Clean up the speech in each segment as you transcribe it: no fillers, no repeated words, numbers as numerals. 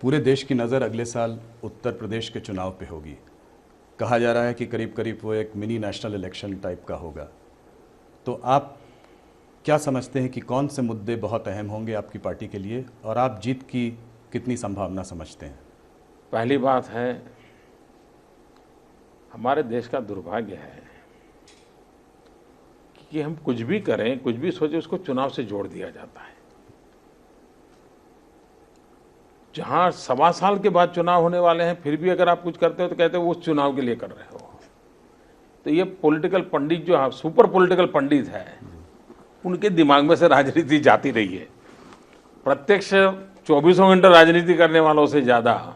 पूरे देश की नज़र अगले साल उत्तर प्रदेश के चुनाव पे होगी। कहा जा रहा है कि करीब करीब वो एक मिनी नेशनल इलेक्शन टाइप का होगा। तो आप क्या समझते हैं कि कौन से मुद्दे बहुत अहम होंगे आपकी पार्टी के लिए और आप जीत की कितनी संभावना समझते हैं? पहली बात है, हमारे देश का दुर्भाग्य है कि हम कुछ भी करें, कुछ भी सोचें, उसको चुनाव से जोड़ दिया जाता है। जहां 1.25 साल के बाद चुनाव होने वाले हैं, फिर भी अगर आप कुछ करते हो तो कहते हो वो उस चुनाव के लिए कर रहे हो। तो ये पॉलिटिकल पंडित जो सुपर पॉलिटिकल पंडित है, उनके दिमाग में से राजनीति जाती रही है। प्रत्यक्ष 24 घंटे राजनीति करने वालों से ज़्यादा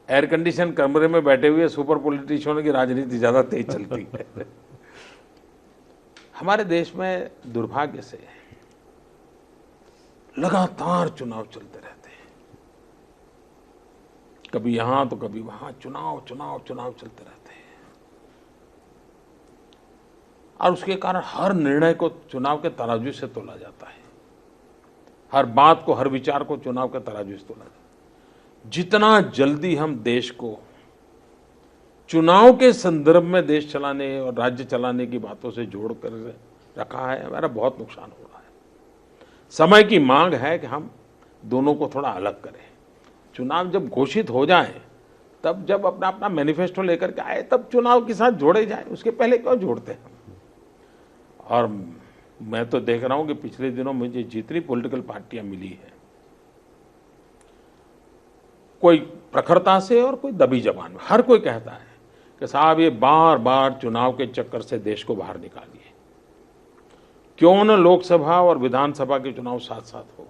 एयर कंडीशन कमरे में बैठे हुए सुपर पॉलिटिशियनों की राजनीति ज़्यादा तेज चलती है। हमारे देश में दुर्भाग्य से लगातार चुनाव चलते रहते हैं, कभी यहां तो कभी वहां, चुनाव चुनाव चुनाव चलते रहते हैं। और उसके कारण हर निर्णय को चुनाव के तराजू से तोला जाता है, हर बात को, हर विचार को चुनाव के तराजू से तोला जाता है। जितना जल्दी हम देश को चुनाव के संदर्भ में देश चलाने और राज्य चलाने की बातों से जोड़कर रखा है, हमारा बहुत नुकसान हो रहा है। समय की मांग है कि हम दोनों को थोड़ा अलग करें। चुनाव जब घोषित हो जाए, तब जब अपना अपना मैनिफेस्टो लेकर के आए, तब चुनाव के साथ जोड़े जाए, उसके पहले क्यों जोड़ते हैं? और मैं तो देख रहा हूं कि पिछले दिनों मुझे जितनी पॉलिटिकल पार्टियां मिली हैं, कोई प्रखरता से और कोई दबी जबान में, हर कोई कहता है कि साहब ये बार बार चुनाव के चक्कर से देश को बाहर निकालिए। क्यों न लोकसभा और विधानसभा के चुनाव साथ साथ हो,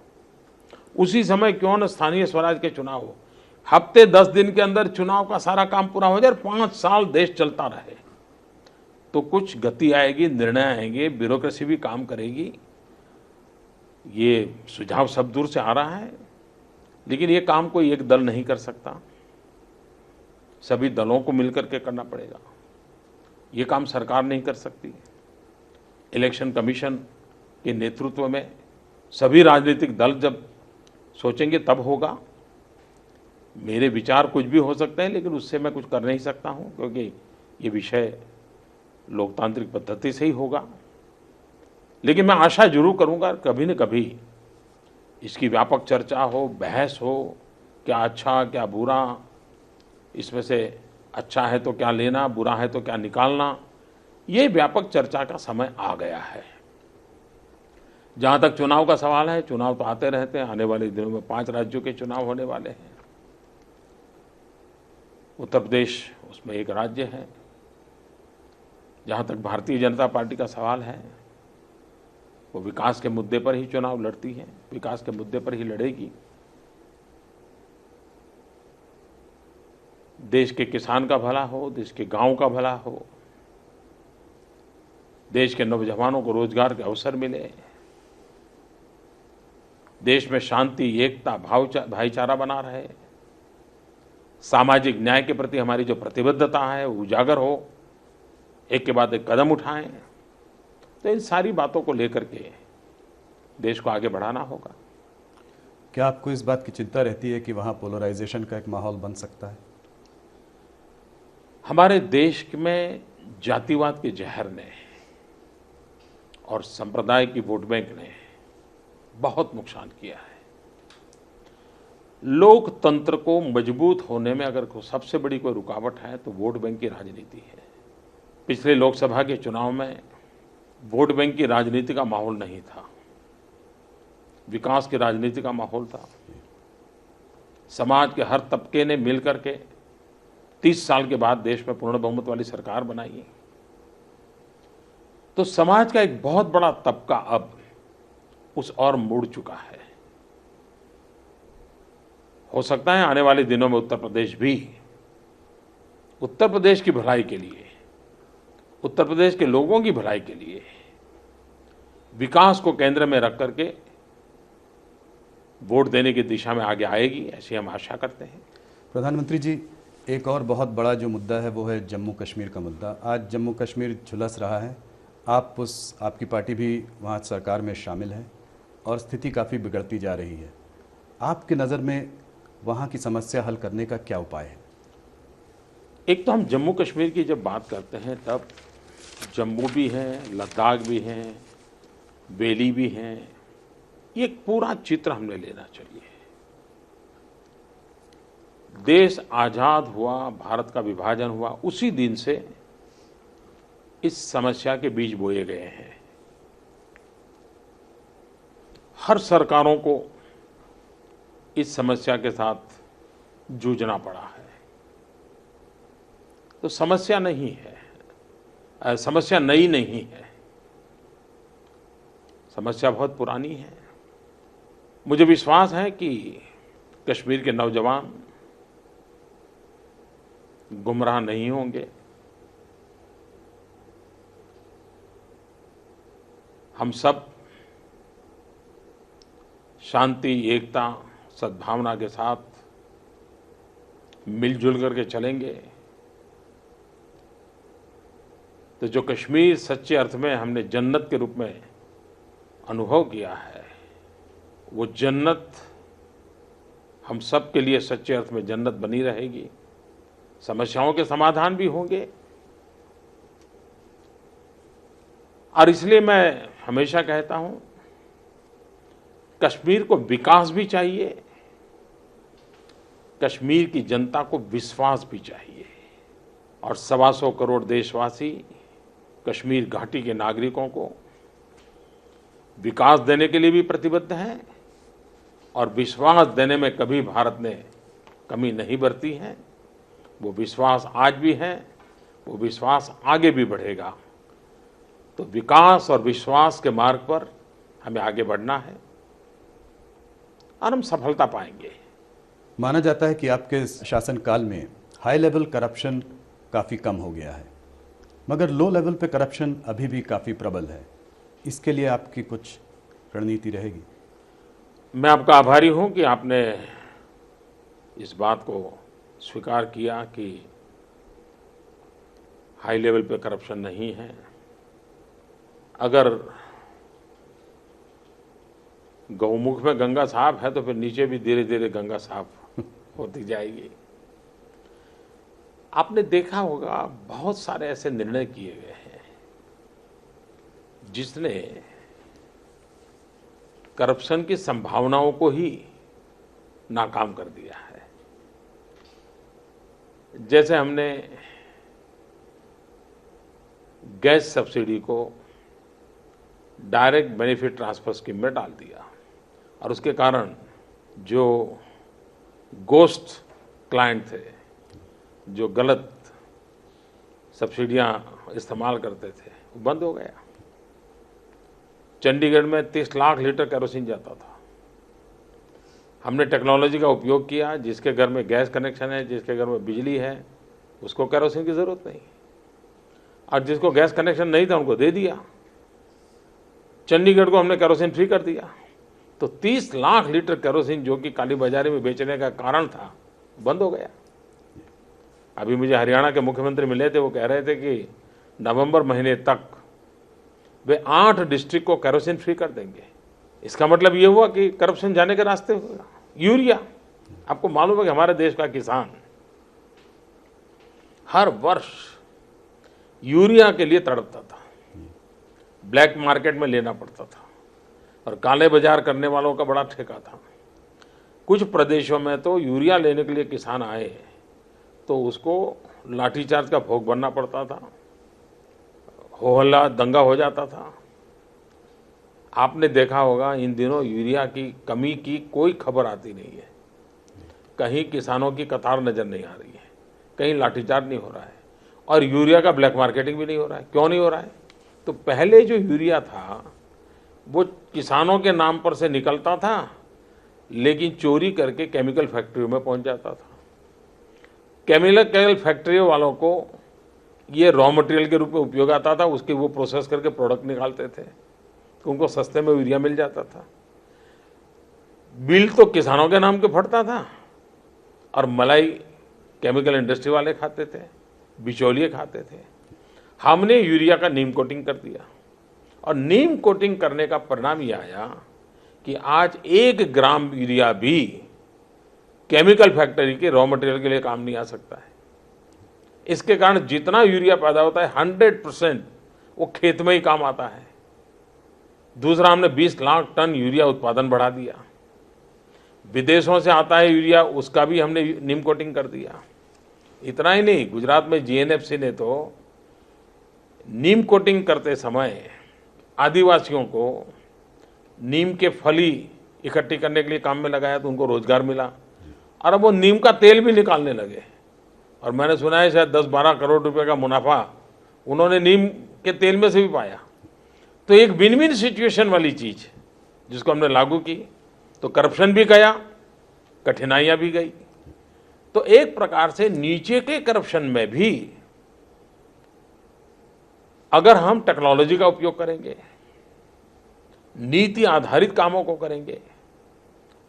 उसी समय क्यों न स्थानीय स्वराज के चुनाव हो। हफ्ते 10 दिन के अंदर चुनाव का सारा काम पूरा हो जाए, 5 साल देश चलता रहे, तो कुछ गति आएगी, निर्णय आएंगे, ब्यूरोक्रेसी भी काम करेगी। ये सुझाव सब दूर से आ रहा है, लेकिन ये काम कोई एक दल नहीं कर सकता, सभी दलों को मिलकर के करना पड़ेगा। ये काम सरकार नहीं कर सकती। इलेक्शन कमीशन के नेतृत्व में सभी राजनीतिक दल जब सोचेंगे तब होगा। मेरे विचार कुछ भी हो सकते हैं, लेकिन उससे मैं कुछ कर नहीं सकता हूं, क्योंकि ये विषय लोकतांत्रिक पद्धति से ही होगा। लेकिन मैं आशा जरूर करूंगा कभी न कभी इसकी व्यापक चर्चा हो, बहस हो, क्या अच्छा क्या बुरा, इसमें से अच्छा है तो क्या लेना, बुरा है तो क्या निकालना, ये व्यापक चर्चा का समय आ गया है। जहां तक चुनाव का सवाल है, चुनाव तो आते रहते हैं। आने वाले दिनों में 5 राज्यों के चुनाव होने वाले हैं। उत्तर प्रदेश उसमें एक राज्य है। जहां तक भारतीय जनता पार्टी का सवाल है, वो विकास के मुद्दे पर ही चुनाव लड़ती है, विकास के मुद्दे पर ही लड़ेगी। देश के किसान का भला हो, देश के गांव का भला हो, देश के नौजवानों को रोजगार के अवसर मिले, देश में शांति, एकता, भाईचारा बना रहे, सामाजिक न्याय के प्रति हमारी जो प्रतिबद्धता है वो उजागर हो, एक के बाद एक कदम उठाएं। तो इन सारी बातों को लेकर के देश को आगे बढ़ाना होगा। क्या आपको इस बात की चिंता रहती है कि वहाँ पोलराइजेशन का एक माहौल बन सकता है? हमारे देश में जातिवाद के जहर ने और संप्रदाय की वोट बैंक ने बहुत नुकसान किया है। लोकतंत्र को मजबूत होने में अगर सबसे बड़ी कोई रुकावट है तो वोट बैंक की राजनीति है। पिछले लोकसभा के चुनाव में वोट बैंक की राजनीति का माहौल नहीं था, विकास की राजनीति का माहौल था। समाज के हर तबके ने मिलकर के 30 साल के बाद देश में पूर्ण बहुमत वाली सरकार बनाई। तो समाज का एक बहुत बड़ा तबका अब उस ओर मुड़ चुका है। हो सकता है आने वाले दिनों में उत्तर प्रदेश भी, उत्तर प्रदेश की भलाई के लिए, उत्तर प्रदेश के लोगों की भलाई के लिए विकास को केंद्र में रख करके वोट देने की दिशा में आगे आएगी, ऐसी हम आशा करते हैं। प्रधानमंत्री जी, एक और बहुत बड़ा जो मुद्दा है वो है जम्मू कश्मीर का मुद्दा। आज जम्मू कश्मीर झुलस रहा है, आपकी पार्टी भी वहाँ सरकार में शामिल है और स्थिति काफ़ी बिगड़ती जा रही है। आपकी नज़र में वहाँ की समस्या हल करने का क्या उपाय है? एक तो हम जम्मू कश्मीर की जब बात करते हैं तब जम्मू भी है, लद्दाख भी है, बेली भी है। ये एक पूरा चित्र हमने लेना चाहिए। देश आजाद हुआ, भारत का विभाजन हुआ, उसी दिन से इस समस्या के बीज बोए गए हैं। हर सरकारों को इस समस्या के साथ जूझना पड़ा है। तो समस्या नहीं है, समस्या नई नहीं है, समस्या बहुत पुरानी है। मुझे विश्वास है कि कश्मीर के नौजवान गुमराह नहीं होंगे। हम सब शांति, एकता, सद्भावना के साथ मिलजुल करके चलेंगे तो जो कश्मीर सच्चे अर्थ में हमने जन्नत के रूप में अनुभव किया है, वो जन्नत हम सब के लिए सच्चे अर्थ में जन्नत बनी रहेगी। समस्याओं के समाधान भी होंगे। और इसलिए मैं हमेशा कहता हूं, कश्मीर को विकास भी चाहिए, कश्मीर की जनता को विश्वास भी चाहिए। और 125 करोड़ देशवासी कश्मीर घाटी के नागरिकों को विकास देने के लिए भी प्रतिबद्ध हैं और विश्वास देने में कभी भारत ने कमी नहीं बरती है। वो विश्वास आज भी है, वो विश्वास आगे भी बढ़ेगा। तो विकास और विश्वास के मार्ग पर हमें आगे बढ़ना है और हम सफलता पाएंगे। माना जाता है कि आपके शासनकाल में हाई लेवल करप्शन काफ़ी कम हो गया है, मगर लो लेवल पे करप्शन अभी भी काफ़ी प्रबल है। इसके लिए आपकी कुछ रणनीति रहेगी? मैं आपका आभारी हूं कि आपने इस बात को स्वीकार किया कि हाई लेवल पे करप्शन नहीं है। अगर गौमुख में गंगा साफ है तो फिर नीचे भी धीरे धीरे गंगा साफ होती जाएगी। आपने देखा होगा बहुत सारे ऐसे निर्णय किए गए हैं जिसने करप्शन की संभावनाओं को ही नाकाम कर दिया है। जैसे हमने गैस सब्सिडी को डायरेक्ट बेनिफिट ट्रांसफर स्कीम में डाल दिया और उसके कारण जो गोस्ट क्लाइंट थे, जो गलत सब्सिडियां इस्तेमाल करते थे, वो बंद हो गया। चंडीगढ़ में 30 लाख लीटर केरोसिन जाता था। हमने टेक्नोलॉजी का उपयोग किया। जिसके घर में गैस कनेक्शन है, जिसके घर में बिजली है, उसको केरोसिन की ज़रूरत नहीं, और जिसको गैस कनेक्शन नहीं था उनको दे दिया। चंडीगढ़ को हमने केरोसिन फ्री कर दिया। तो 30 लाख लीटर केरोसिन जो कि काली बाजारी में बेचने का कारण था, बंद हो गया। अभी मुझे हरियाणा के मुख्यमंत्री मिले थे, वो कह रहे थे कि नवंबर महीने तक वे 8 डिस्ट्रिक्ट को केरोसिन फ्री कर देंगे। इसका मतलब ये हुआ कि करप्शन जाने के रास्ते होगा। यूरिया, आपको मालूम है कि हमारे देश का किसान हर वर्ष यूरिया के लिए तड़पता था, ब्लैक मार्केट में लेना पड़ता था और काले बाजार करने वालों का बड़ा ठेका था। कुछ प्रदेशों में तो यूरिया लेने के लिए किसान आए तो उसको लाठीचार्ज का भोग बनना पड़ता था, हो हल्ला दंगा हो जाता था। आपने देखा होगा इन दिनों यूरिया की कमी की कोई खबर आती नहीं है। कहीं किसानों की कतार नजर नहीं आ रही है, कहीं लाठीचार्ज नहीं हो रहा है और यूरिया का ब्लैक मार्केटिंग भी नहीं हो रहा है। क्यों नहीं हो रहा है? तो पहले जो यूरिया था वो किसानों के नाम पर से निकलता था, लेकिन चोरी करके केमिकल फैक्ट्रियों में पहुंच जाता था। केमिकल फैक्ट्रियों वालों को ये रॉ मटेरियल के रूप में उपयोग आता था, उसके वो प्रोसेस करके प्रोडक्ट निकालते थे तो उनको सस्ते में यूरिया मिल जाता था। बिल तो किसानों के नाम के फटता था और मलाई केमिकल इंडस्ट्री वाले खाते थे, बिचौलिए खाते थे। हमने यूरिया का नीम कोटिंग कर दिया और नीम कोटिंग करने का परिणाम ये आया कि आज 1 ग्राम यूरिया भी केमिकल फैक्ट्री के रॉ मटेरियल के लिए काम नहीं आ सकता है। इसके कारण जितना यूरिया पैदा होता है 100% वो खेत में ही काम आता है। दूसरा, हमने 20 लाख टन यूरिया उत्पादन बढ़ा दिया। विदेशों से आता है यूरिया, उसका भी हमने नीम कोटिंग कर दिया। इतना ही नहीं, गुजरात में जीएनएफसी ने तो नीम कोटिंग करते समय आदिवासियों को नीम के फली इकट्ठी करने के लिए काम में लगाया, तो उनको रोजगार मिला और अब वो नीम का तेल भी निकालने लगे। और मैंने सुना है शायद 10-12 करोड़ रुपए का मुनाफा उन्होंने नीम के तेल में से भी पाया। तो एक विन विन सिचुएशन वाली चीज जिसको हमने लागू की, तो करप्शन भी गया, कठिनाइयां भी गई। तो एक प्रकार से नीचे के करप्शन में भी अगर हम टेक्नोलॉजी का उपयोग करेंगे, नीति आधारित कामों को करेंगे,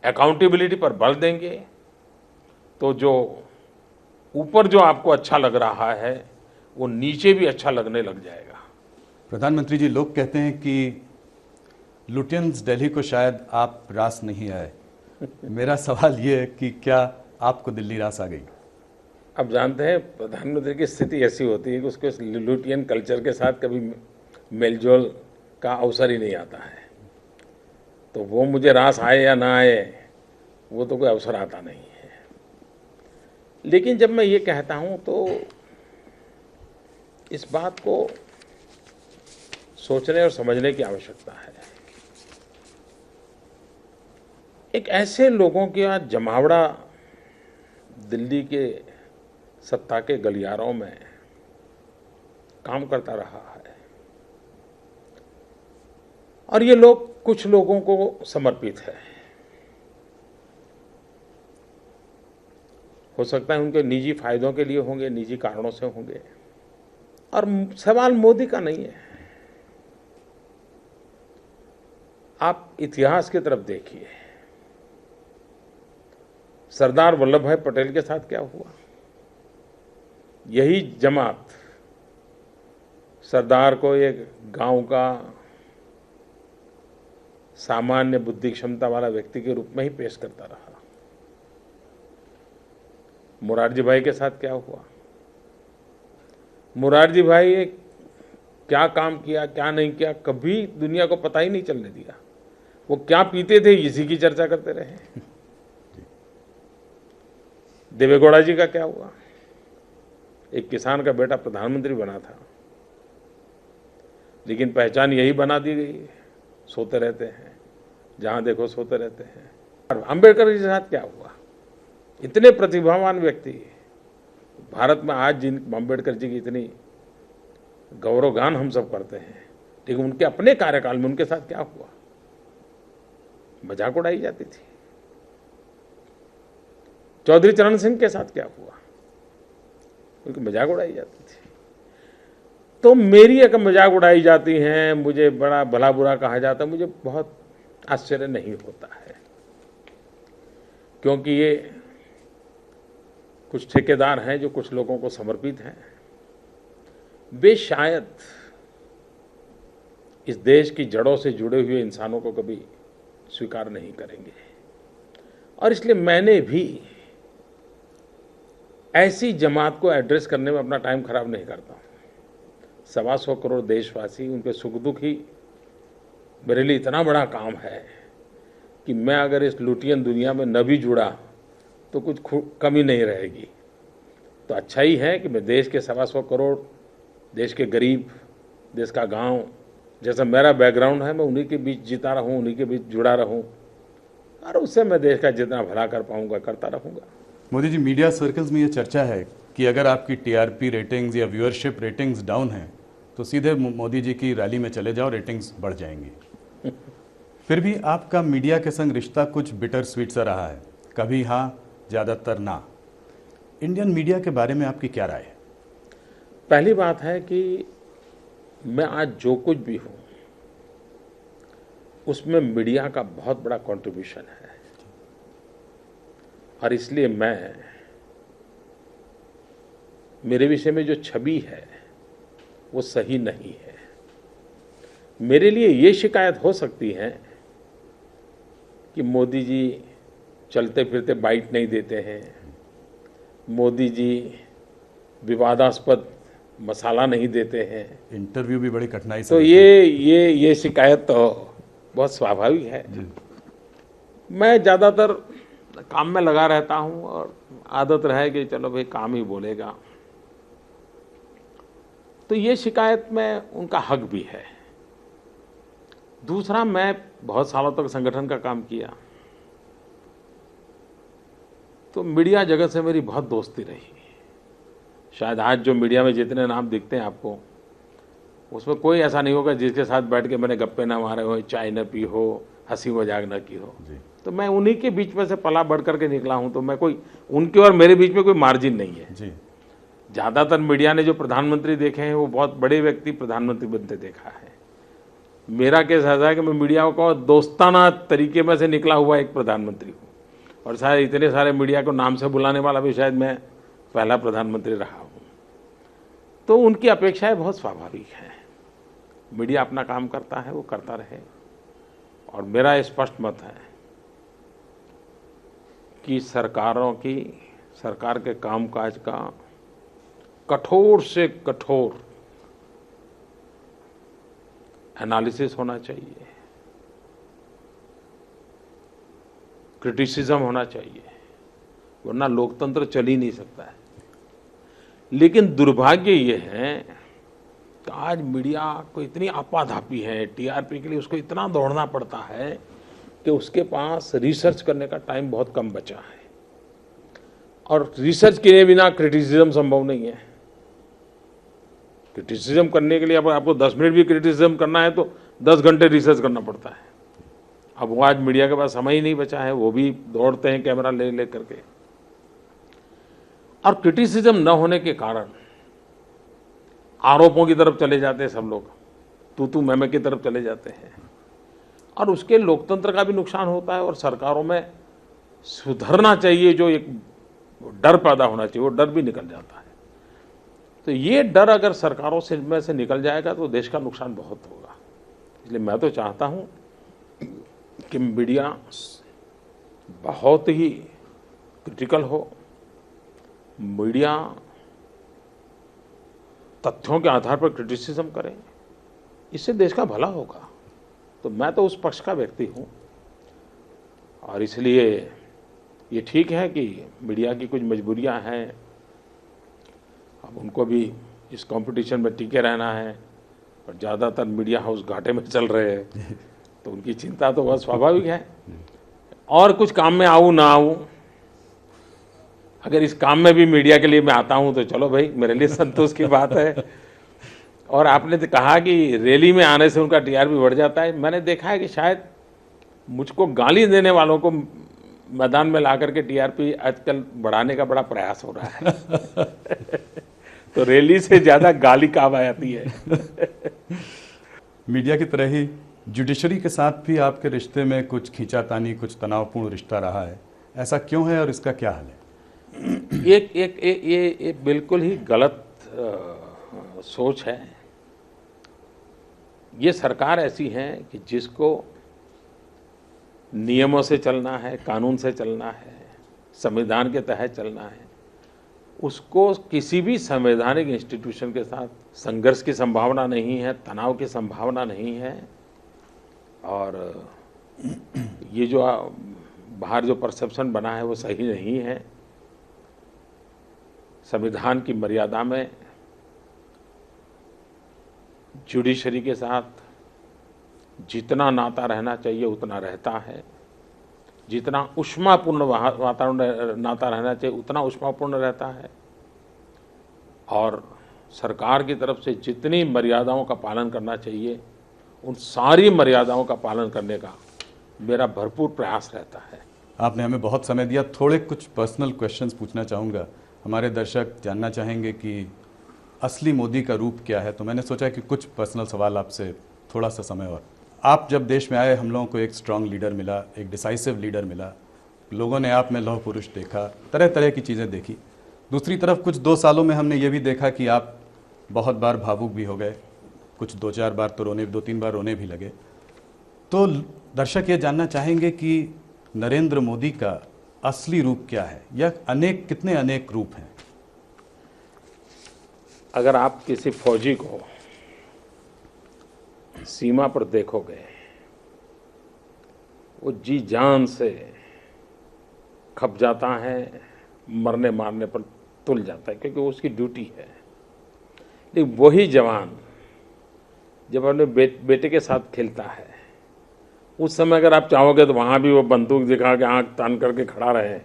अकाउंटेबिलिटी पर बल देंगे, तो जो ऊपर जो आपको अच्छा लग रहा है वो नीचे भी अच्छा लगने लग जाएगा। प्रधानमंत्री जी, लोग कहते हैं कि लुटियंस दिल्ली को शायद आप रास नहीं आए। मेरा सवाल ये है कि क्या आपको दिल्ली रास आ गई? अब जानते हैं प्रधानमंत्री की स्थिति ऐसी होती है कि उसको इस लुटियन कल्चर के साथ कभी मेलजोल का अवसर ही नहीं आता है। तो वो मुझे रास आए या ना आए, वो तो कोई अवसर आता नहीं है। लेकिन जब मैं ये कहता हूं तो इस बात को सोचने और समझने की आवश्यकता है। एक ऐसे लोगों का जमावड़ा दिल्ली के सत्ता के गलियारों में काम करता रहा है और ये लोग कुछ लोगों को समर्पित है। हो सकता है उनके निजी फायदों के लिए होंगे, निजी कारणों से होंगे। और सवाल मोदी का नहीं है। आप इतिहास की तरफ देखिए, सरदार वल्लभ भाई पटेल के साथ क्या हुआ। यही जमात सरदार को एक गांव का सामान्य बुद्धि क्षमता वाला व्यक्ति के रूप में ही पेश करता रहा। मुरारजी भाई के साथ क्या हुआ। मुरारजी भाई ने क्या काम किया, क्या नहीं किया, कभी दुनिया को पता ही नहीं चलने दिया। वो क्या पीते थे इसी की चर्चा करते रहे। देवेगौड़ा जी का क्या हुआ। एक किसान का बेटा प्रधानमंत्री बना था, लेकिन पहचान यही बना दी गई, सोते रहते हैं, जहां देखो सोते रहते हैं। और अंबेडकर जी के साथ क्या हुआ। इतने प्रतिभावान व्यक्ति भारत में आज, जिन अंबेडकर जी की इतनी गौरवगान हम सब करते हैं, लेकिन उनके अपने कार्यकाल में उनके साथ क्या हुआ। मजाक उड़ाई जाती थी। चौधरी चरण सिंह के साथ क्या हुआ, उनकी मजाक उड़ाई जाती थी। तो मेरी एक मजाक उड़ाई जाती है, मुझे बड़ा भला बुरा कहा जाता है, मुझे बहुत आश्चर्य नहीं होता है। क्योंकि ये कुछ ठेकेदार हैं जो कुछ लोगों को समर्पित हैं। वे शायद इस देश की जड़ों से जुड़े हुए इंसानों को कभी स्वीकार नहीं करेंगे। और इसलिए मैंने भी ऐसी जमात को एड्रेस करने में अपना टाइम खराब नहीं करता हूं। 125 करोड़ देशवासी, उनके सुख दुख ही मेरे लिए इतना बड़ा काम है कि मैं अगर इस लुटियन दुनिया में न भी जुड़ा तो कुछ कमी नहीं रहेगी। तो अच्छा ही है कि मैं देश के 125 करोड़, देश के गरीब, देश का गांव, जैसा मेरा बैकग्राउंड है, मैं उन्हीं के बीच जीता रहूं, उन्हीं के बीच जुड़ा रहूं, और उससे मैं देश का जितना भला कर पाऊंगा करता रहूंगा। मोदी जी, मीडिया सर्कल्स में ये चर्चा है कि अगर आपकी टीआरपी रेटिंग्स या व्यूअरशिप रेटिंग्स डाउन हैं तो सीधे मोदी जी की रैली में चले जाओ, रेटिंग्स बढ़ जाएंगी। फिर भी आपका मीडिया के संग रिश्ता कुछ बिटर स्वीट सा रहा है, कभी हाँ, ज़्यादातर ना। इंडियन मीडिया के बारे में आपकी क्या राय है? पहली बात है कि मैं आज जो कुछ भी हूं उसमें मीडिया का बहुत बड़ा कंट्रीब्यूशन है। और इसलिए मेरे विषय में जो छवि है वो सही नहीं है। मेरे लिए ये शिकायत हो सकती है कि मोदी जी चलते फिरते बाइट नहीं देते हैं, मोदी जी विवादास्पद मसाला नहीं देते हैं। इंटरव्यू भी बड़ी कठिनाई से तो लेते हैं। ये शिकायत तो बहुत स्वाभाविक है। मैं ज़्यादातर काम में लगा रहता हूँ और आदत रहे कि चलो भाई काम ही बोलेगा, तो ये शिकायत में उनका हक भी है। दूसरा, मैं बहुत सालों तक संगठन का काम किया, तो मीडिया जगत से मेरी बहुत दोस्ती रही। शायद आज जो मीडिया में जितने नाम दिखते हैं आपको, उसमें कोई ऐसा नहीं होगा जिसके साथ बैठ के मैंने गप्पे ना मारे हो, चाय न पी हो, हंसी मजाक न की हो। तो मैं उन्हीं के बीच में से पला बढ़ करके निकला हूं, तो मैं कोई उनके और मेरे बीच में कोई मार्जिन नहीं है जी। ज़्यादातर मीडिया ने जो प्रधानमंत्री देखे हैं वो बहुत बड़े व्यक्ति प्रधानमंत्री बनते देखा है। मेरा केस ऐसा है कि मैं मीडिया को दोस्ताना तरीके में से निकला हुआ एक प्रधानमंत्री हूँ, और शायद इतने सारे मीडिया को नाम से बुलाने वाला भी शायद मैं पहला प्रधानमंत्री रहा हूँ। तो उनकी अपेक्षाएं बहुत स्वाभाविक हैं। मीडिया अपना काम करता है, वो करता रहे, और मेरा स्पष्ट मत है कि सरकार के कामकाज का कठोर से कठोर एनालिसिस होना चाहिए, क्रिटिसिज्म होना चाहिए, वरना लोकतंत्र चल ही नहीं सकता है। लेकिन दुर्भाग्य ये है कि आज मीडिया को इतनी आपाधापी है, टीआरपी के लिए उसको इतना दौड़ना पड़ता है कि उसके पास रिसर्च करने का टाइम बहुत कम बचा है, और रिसर्च किए बिना क्रिटिसिज्म संभव नहीं है। क्रिटिसिज्म करने के लिए अब आपको 10 मिनट भी क्रिटिसिज्म करना है तो 10 घंटे रिसर्च करना पड़ता है। अब वो आज मीडिया के पास समय ही नहीं बचा है, वो भी दौड़ते हैं कैमरा ले करके, और क्रिटिसिज्म न होने के कारण आरोपों की तरफ चले जाते हैं सब लोग, तू मैं की तरफ चले जाते हैं, और उसके लोकतंत्र का भी नुकसान होता है। और सरकारों में सुधरना चाहिए, जो एक डर पैदा होना चाहिए, वो डर भी निकल जाता है। तो ये डर अगर सरकारों में से निकल जाएगा तो देश का नुकसान बहुत होगा। इसलिए मैं तो चाहता हूँ कि मीडिया बहुत ही क्रिटिकल हो, मीडिया तथ्यों के आधार पर क्रिटिसिज्म करे, इससे देश का भला होगा। तो मैं तो उस पक्ष का व्यक्ति हूँ, और इसलिए ये ठीक है कि मीडिया की कुछ मजबूरियाँ हैं, अब उनको भी इस कंपटीशन में टिके रहना है, और ज़्यादातर मीडिया हाउस घाटे में चल रहे हैं, तो उनकी चिंता तो बहुत स्वाभाविक है। और कुछ काम में आऊँ ना आऊँ, अगर इस काम में भी मीडिया के लिए मैं आता हूँ तो चलो भाई, मेरे लिए संतोष की बात है। और आपने तो कहा कि रैली में आने से उनका टीआरपी बढ़ जाता है। मैंने देखा है कि शायद मुझको गाली देने वालों को मैदान में ला करके टीआरपी आजकल बढ़ाने का बड़ा प्रयास हो रहा है। तो रैली से ज़्यादा गाली काम आती है। मीडिया की तरह ही जुडिशरी के साथ भी आपके रिश्ते में कुछ खींचातानी, कुछ तनावपूर्ण रिश्ता रहा है, ऐसा क्यों है और इसका क्या हल है? ये बिल्कुल ही गलत सोच है। ये सरकार ऐसी है कि जिसको नियमों से चलना है, कानून से चलना है, संविधान के तहत चलना है, उसको किसी भी संवैधानिक इंस्टीट्यूशन के साथ संघर्ष की संभावना नहीं है, तनाव की संभावना नहीं है। और ये जो बाहर जो परसेप्शन बना है वो सही नहीं है। संविधान की मर्यादा में जुडिशरी के साथ जितना नाता रहना चाहिए उतना रहता है, जितना ऊष्मापूर्ण वातावरण नाता रहना चाहिए उतना ऊष्मापूर्ण रहता है, और सरकार की तरफ से जितनी मर्यादाओं का पालन करना चाहिए उन सारी मर्यादाओं का पालन करने का मेरा भरपूर प्रयास रहता है। आपने हमें बहुत समय दिया, थोड़े कुछ पर्सनल क्वेश्चंस पूछना चाहूँगा। हमारे दर्शक जानना चाहेंगे कि असली मोदी का रूप क्या है, तो मैंने सोचा कि कुछ पर्सनल सवाल आपसे, थोड़ा सा समय। और आप जब देश में आए, हम लोगों को एक स्ट्रांग लीडर मिला, एक डिसाइसिव लीडर मिला, लोगों ने आप में लौह पुरुष देखा, तरह तरह की चीज़ें देखी। दूसरी तरफ कुछ 2 सालों में हमने ये भी देखा कि आप बहुत बार भावुक भी हो गए, कुछ 2-4 बार तो 2-3 बार रोने भी लगे। तो दर्शक ये जानना चाहेंगे कि नरेंद्र मोदी का असली रूप क्या है, या कितने अनेक रूप हैं? अगर आप किसी फौजी को सीमा पर देखोगे, वो जी जान से खप जाता है, मरने मारने पर तुल जाता है, क्योंकि वो उसकी ड्यूटी है। लेकिन वही जवान जब अपने बेटे के साथ खेलता है, उस समय अगर आप चाहोगे तो वहाँ भी वो बंदूक दिखा के आंख तान करके खड़ा रहे।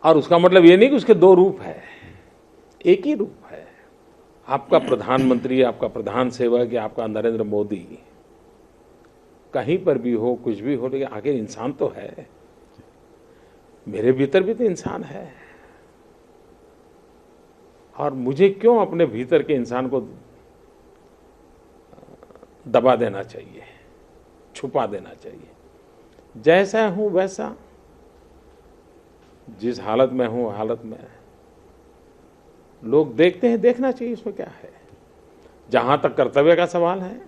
और उसका मतलब ये नहीं कि उसके दो रूप है, एक ही रूप है। आपका प्रधानमंत्री, आपका प्रधान सेवक या आपका नरेंद्र मोदी कहीं पर भी हो, कुछ भी हो, लेकिन आखिर इंसान तो है। मेरे भीतर भी तो इंसान है, और मुझे क्यों अपने भीतर के इंसान को दबा देना चाहिए, छुपा देना चाहिए? जैसा हूं वैसा, जिस हालत में हूं हालत में लोग देखते हैं, देखना चाहिए, इसमें क्या है। जहां तक कर्तव्य का सवाल है,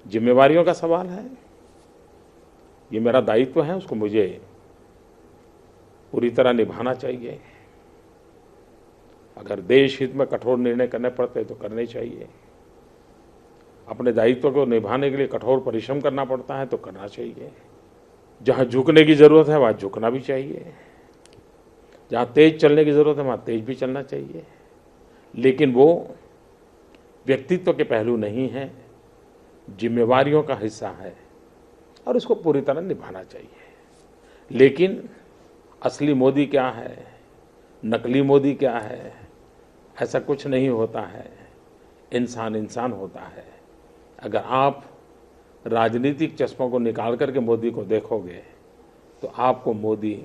जिम्मेवारियों का सवाल है, ये मेरा दायित्व है, उसको मुझे पूरी तरह निभाना चाहिए। अगर देश हित में कठोर निर्णय करने पड़ते हैं तो करने चाहिए। अपने दायित्व को निभाने के लिए कठोर परिश्रम करना पड़ता है तो करना चाहिए। जहां झुकने की जरूरत है वहां झुकना भी चाहिए। जहां तेज चलने की जरूरत है वहां तेज भी चलना चाहिए। लेकिन वो व्यक्तित्व के पहलू नहीं है, जिम्मेवारियों का हिस्सा है, और उसको पूरी तरह निभाना चाहिए। लेकिन असली मोदी क्या है, नकली मोदी क्या है, ऐसा कुछ नहीं होता है। इंसान इंसान होता है। अगर आप राजनीतिक चश्मों को निकाल करके मोदी को देखोगे तो आपको मोदी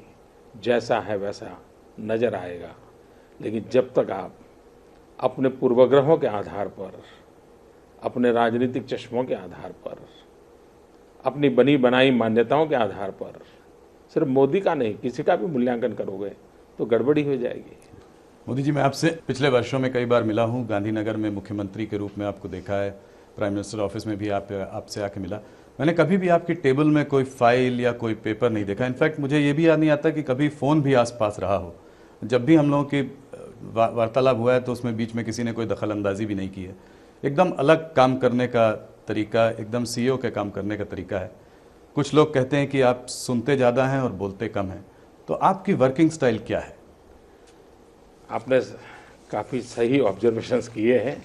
जैसा है वैसा नजर आएगा। लेकिन जब तक आप अपने पूर्वग्रहों के आधार पर, अपने राजनीतिक चश्मों के आधार पर, अपनी बनी बनाई मान्यताओं के आधार पर सिर्फ मोदी का नहीं किसी का भी मूल्यांकन करोगे तो गड़बड़ी हो जाएगी। मोदी जी, मैं आपसे पिछले वर्षों में कई बार मिला हूं। गांधीनगर में मुख्यमंत्री के रूप में आपको देखा है, प्राइम मिनिस्टर ऑफिस में भी आपसे आके मिला। मैंने कभी भी आपकी टेबल में कोई फाइल या कोई पेपर नहीं देखा। इनफैक्ट मुझे ये भी याद नहीं आता कि कभी फ़ोन भी आसपास रहा हो। जब भी हम लोगों की वार्तालाप हुआ है तो उसमें बीच में किसी ने कोई दखल अंदाजी भी नहीं की है। एकदम अलग काम करने का तरीका, एकदम सीईओ के काम करने का तरीका है। कुछ लोग कहते हैं कि आप सुनते ज़्यादा हैं और बोलते कम हैं। तो आपकी वर्किंग स्टाइल क्या है? आपने काफ़ी सही ऑब्जर्वेशंस किए हैं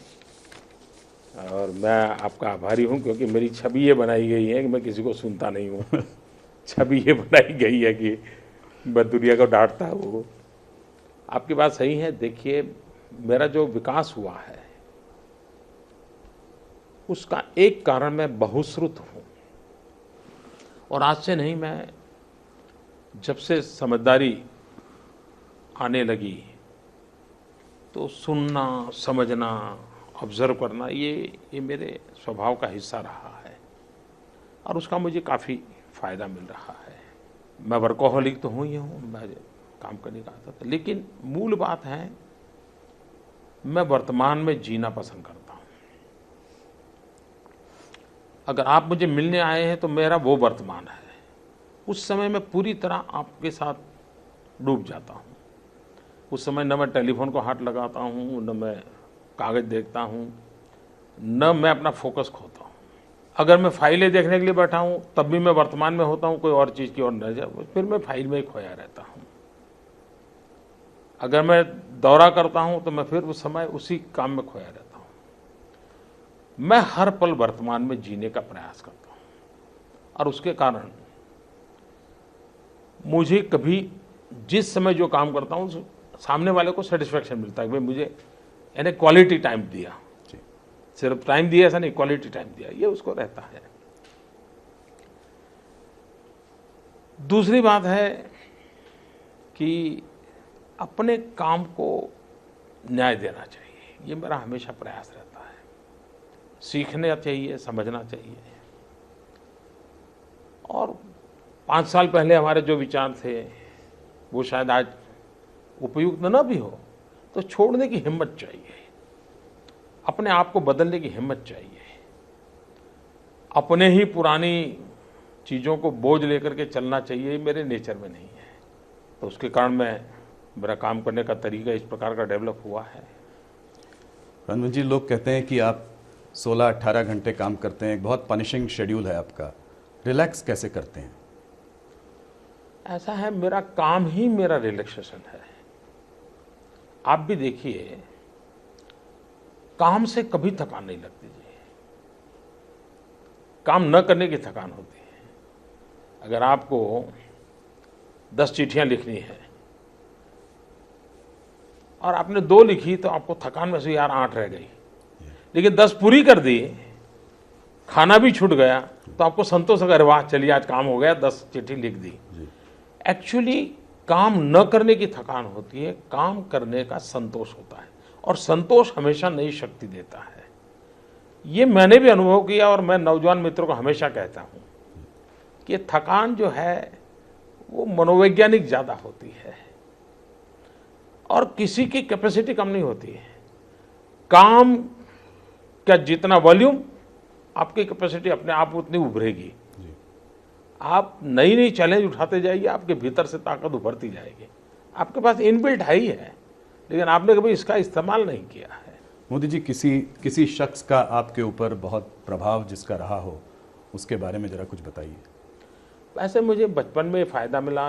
और मैं आपका आभारी हूं, क्योंकि मेरी छवि ये बनाई गई है कि मैं किसी को सुनता नहीं हूं। छवि ये बनाई गई है कि मैं दुनिया को डांटता हूँ। आपकी बात सही है। देखिए, मेरा जो विकास हुआ है उसका एक कारण मैं बहुश्रुत हूँ। और आज से नहीं, मैं जब से समझदारी आने लगी तो सुनना, समझना, ऑब्जर्व करना ये मेरे स्वभाव का हिस्सा रहा है, और उसका मुझे काफ़ी फ़ायदा मिल रहा है। मैं वर्कोहॉलिक तो हूँ ही हूँ, मैं काम करने का आता था, लेकिन मूल बात है मैं वर्तमान में जीना पसंद करता हूँ। अगर आप मुझे मिलने आए हैं तो मेरा वो वर्तमान है। उस समय मैं पूरी तरह आपके साथ डूब जाता हूँ। उस समय न मैं टेलीफोन को हाथ लगाता हूँ, न मैं कागज़ देखता हूँ, न मैं अपना फोकस खोता हूँ। अगर मैं फाइलें देखने के लिए बैठा हूँ तब भी मैं वर्तमान में होता हूँ, कोई और चीज़ की ओर नजर, फिर मैं फाइल में ही खोया रहता हूँ। अगर मैं दौरा करता हूँ तो मैं फिर उस समय उसी काम में खोया रहता हूँ। मैं हर पल वर्तमान में जीने का प्रयास करता हूँ, और उसके कारण मुझे कभी जिस समय जो काम करता हूँ सामने वाले को सेटिस्फेक्शन मिलता है कि मुझे यानी क्वालिटी टाइम दिया। सिर्फ टाइम दिया ऐसा नहीं, क्वालिटी टाइम दिया, ये उसको रहता है। दूसरी बात है कि अपने काम को न्याय देना चाहिए, ये मेरा हमेशा प्रयास रहता है। सीखना चाहिए, समझना चाहिए। और 5 साल पहले हमारे जो विचार थे वो शायद आज उपयुक्त न भी हो, तो छोड़ने की हिम्मत चाहिए, अपने आप को बदलने की हिम्मत चाहिए। अपने ही पुरानी चीज़ों को बोझ लेकर के चलना चाहिए, ये मेरे नेचर में नहीं है। तो उसके कारण मेरा काम करने का तरीका इस प्रकार का डेवलप हुआ है। रणवीर जी, लोग कहते हैं कि आप 16-18 घंटे काम करते हैं, एक बहुत पनिशिंग शेड्यूल है आपका, रिलैक्स कैसे करते हैं? ऐसा है, मेरा काम ही मेरा रिलैक्सेशन है। आप भी देखिए, काम से कभी थकान नहीं लगती जी। काम न करने की थकान होती है। अगर आपको 10 चिट्ठियां लिखनी है और आपने 2 लिखी तो आपको थकान में से यार 8 रह गई, लेकिन 10 पूरी कर दी, खाना भी छूट गया, तो आपको संतोष अगर वाह चलिए आज काम हो गया, 10 चिट्ठी लिख दी। एक्चुअली काम न करने की थकान होती है, काम करने का संतोष होता है, और संतोष हमेशा नई शक्ति देता है। ये मैंने भी अनुभव किया, और मैं नौजवान मित्रों को हमेशा कहता हूँ कि थकान जो है वो मनोवैज्ञानिक ज़्यादा होती है, और किसी की कैपेसिटी कम नहीं होती है। काम का जितना वॉल्यूम, आपकी कैपेसिटी अपने आप उतनी उभरेगी। आप नई नई चैलेंज उठाते जाइए, आपके भीतर से ताकत उभरती जाएगी। आपके पास इनबिल्ट है ही है, लेकिन आपने कभी इसका इस्तेमाल नहीं किया है। मोदी जी, किसी शख्स का आपके ऊपर बहुत प्रभाव जिसका रहा हो, उसके बारे में ज़रा कुछ बताइए। वैसे मुझे बचपन में फ़ायदा मिला।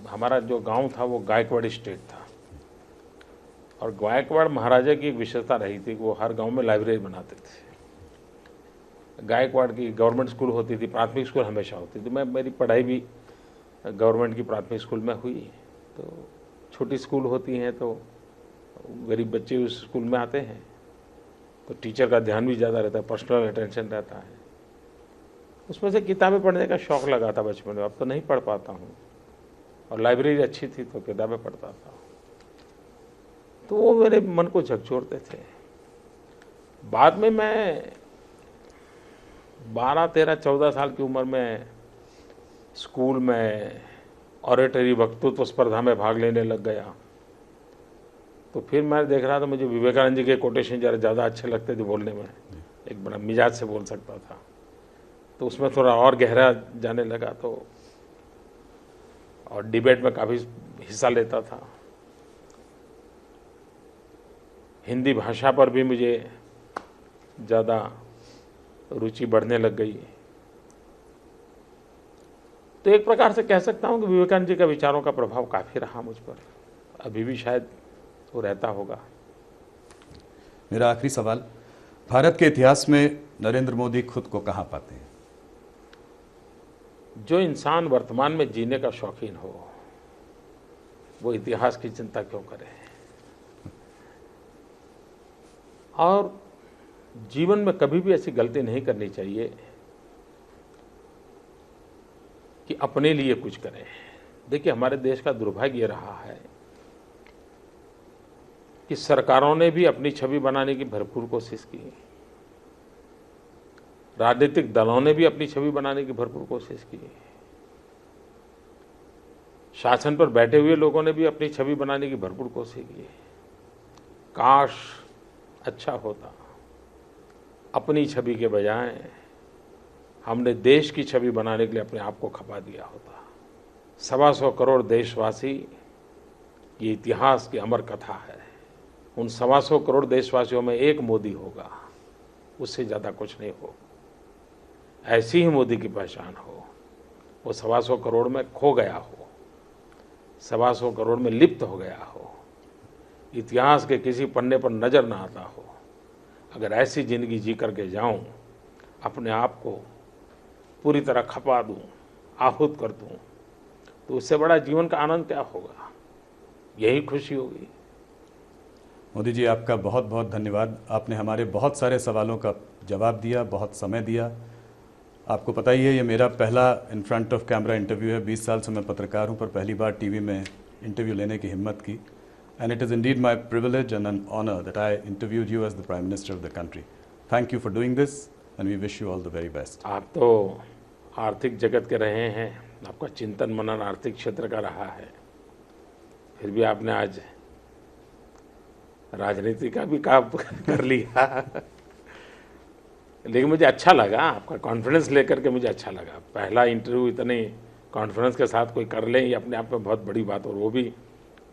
हमारा जो गांव था वो गायकवाड़ स्टेट था, और गायकवाड़ महाराजा की एक विशेषता रही थी कि वो हर गांव में लाइब्रेरी बनाते थे। गायकवाड़ की गवर्नमेंट स्कूल होती थी, प्राथमिक स्कूल हमेशा होती थी। मेरी पढ़ाई भी गवर्नमेंट की प्राथमिक स्कूल में हुई। तो छोटी स्कूल होती हैं तो गरीब बच्चे उस स्कूल में आते हैं, तो टीचर का ध्यान भी ज़्यादा रहता है, पर्सनल अटेंशन रहता है। उसमें से किताबें पढ़ने का शौक़ लगा था बचपन में। अब तो नहीं पढ़ पाता हूँ, और लाइब्रेरी अच्छी थी तो किताबें पढ़ता था, तो वो मेरे मन को झकझोरते थे। बाद में मैं 12, 13, 14 साल की उम्र में स्कूल में ऑरेटरी वक्तृत्व स्पर्धा में भाग लेने लग गया। तो फिर मैं देख रहा था, मुझे विवेकानंद जी के कोटेशन ज़रा ज़्यादा अच्छे लगते थे बोलने में, एक बड़ा मिजाज से बोल सकता था, तो उसमें थोड़ा और गहरा जाने लगा। तो और डिबेट में काफ़ी हिस्सा लेता था। हिंदी भाषा पर भी मुझे ज़्यादा रुचि बढ़ने लग गई। तो एक प्रकार से कह सकता हूँ कि विवेकानंद जी का विचारों का प्रभाव काफ़ी रहा मुझ पर, अभी भी शायद वो रहता होगा। मेरा आखिरी सवाल, भारत के इतिहास में नरेंद्र मोदी खुद को कहाँ पाते हैं? जो इंसान वर्तमान में जीने का शौकीन हो, वो इतिहास की चिंता क्यों करे? और जीवन में कभी भी ऐसी गलती नहीं करनी चाहिए कि अपने लिए कुछ करें। देखिए, हमारे देश का दुर्भाग्य ये रहा है कि सरकारों ने भी अपनी छवि बनाने की भरपूर कोशिश की, राजनीतिक दलों ने भी अपनी छवि बनाने की भरपूर कोशिश की, शासन पर बैठे हुए लोगों ने भी अपनी छवि बनाने की भरपूर कोशिश की। काश अच्छा होता, अपनी छवि के बजाय हमने देश की छवि बनाने के लिए अपने आप को खपा दिया होता। 125 करोड़ देशवासी, ये इतिहास की अमर कथा है। उन 125 करोड़ देशवासियों में एक मोदी होगा, उससे ज़्यादा कुछ नहीं हो। ऐसी ही मोदी की पहचान हो, वो 125 करोड़ में खो गया हो, 125 करोड़ में लिप्त हो गया हो, इतिहास के किसी पन्ने पर नज़र ना आता हो। अगर ऐसी ज़िंदगी जी करके जाऊं, अपने आप को पूरी तरह खपा दूं, आहूत कर दूं, तो उससे बड़ा जीवन का आनंद क्या होगा? यही खुशी होगी। मोदी जी, आपका बहुत बहुत धन्यवाद। आपने हमारे बहुत सारे सवालों का जवाब दिया, बहुत समय दिया। आपको पता ही है, ये मेरा पहला in front of camera interview है। 20 साल से मैं पत्रकार हूँ, पर पहली बार टीवी में इंटरव्यू लेने की हिम्मत की। And it is indeed my privilege and an honor that I interviewed you as the Prime Minister of the country. Thank you for doing this, and we wish you all the very best. आप तो आर्थिक जगत के रहे हैं, आपका चिंतन मनन आर्थिक क्षेत्र का रहा है, फिर भी आपने आज राजनीति का भी काम कर लिया। लेकिन मुझे अच्छा लगा आपका कॉन्फिडेंस लेकर के, मुझे अच्छा लगा। पहला इंटरव्यू इतने कॉन्फिडेंस के साथ कोई कर ले, ये अपने आप में बहुत बड़ी बात, और वो भी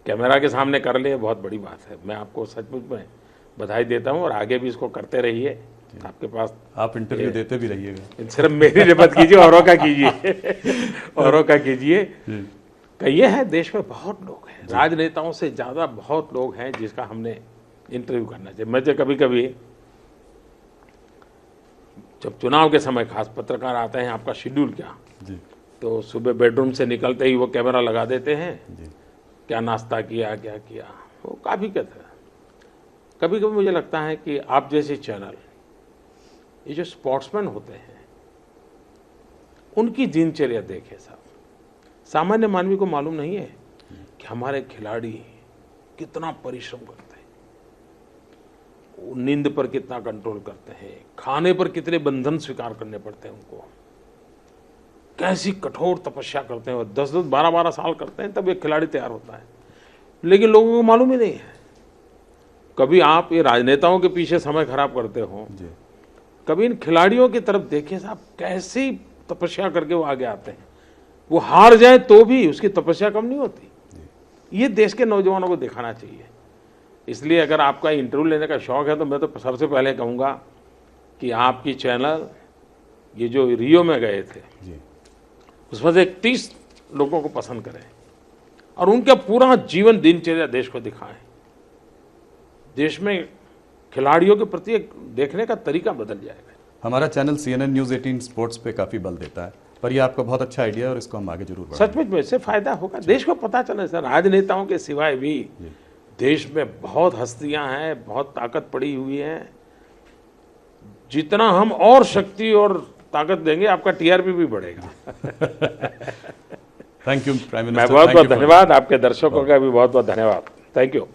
कैमरा के सामने कर ले, बहुत बड़ी बात है। मैं आपको सचमुच में बधाई देता हूँ, और आगे भी इसको करते रहिए। आपके पास आप इंटरव्यू देते भी रहिएगा। सिर्फ मेरी मत कीजिए, औरों का कीजिए, औरों का कीजिए। ये है, देश में बहुत लोग हैं, राजनेताओं से ज़्यादा बहुत लोग हैं जिसका हमने इंटरव्यू करना चाहिए। मुझे कभी कभी जब चुनाव के समय खास पत्रकार आते हैं, आपका शेड्यूल क्या, जी तो सुबह बेडरूम से निकलते ही वो कैमरा लगा देते हैं, जी क्या नाश्ता किया, क्या किया, वो काफ़ी कहते हैं। कभी कभी मुझे लगता है कि आप जैसे चैनल, ये जो स्पोर्ट्समैन होते हैं, उनकी दिनचर्या देखें साहब। सामान्य मानवी को मालूम नहीं है कि हमारे खिलाड़ी कितना परिश्रम करते हैं, वो नींद पर कितना कंट्रोल करते हैं, खाने पर कितने बंधन स्वीकार करने पड़ते हैं उनको, कैसी कठोर तपस्या करते हैं, 10-10, 12-12 साल करते हैं, तब एक खिलाड़ी तैयार होता है। लेकिन लोगों को मालूम ही नहीं है। कभी आप ये राजनेताओं के पीछे समय खराब करते हो, कभी इन खिलाड़ियों की तरफ देखिए साहब, कैसी तपस्या करके वो आगे आते हैं। वो हार जाए तो भी उसकी तपस्या कम नहीं होती। ये देश के नौजवानों को दिखाना चाहिए। इसलिए अगर आपका इंटरव्यू लेने का शौक है, तो मैं तो सबसे पहले कहूँगा कि आपकी चैनल, ये जो रियो में गए थे, उसमें से 30 लोगों को पसंद करें और उनका पूरा जीवन दिनचर्या देश को दिखाएं। देश में खिलाड़ियों के प्रति एक देखने का तरीका बदल जाएगा। हमारा चैनल CNN न्यूज़ 18 स्पोर्ट्स पे काफ़ी बल देता है, पर ये आपका बहुत अच्छा आइडिया है और इसको हम आगे जरूर बढ़ाएंगे। सचमुच में इससे फायदा होगा, देश को पता चले सर, राजनेताओं के सिवाय भी देश में बहुत हस्तियां हैं, बहुत ताकत पड़ी हुई है। जितना हम और शक्ति और ताकत देंगे, आपका TRP भी बढ़ेगा। Thank you prime minister. मैं बहुत बहुत धन्यवाद, आपके दर्शकों का भी बहुत बहुत धन्यवाद। Thank you.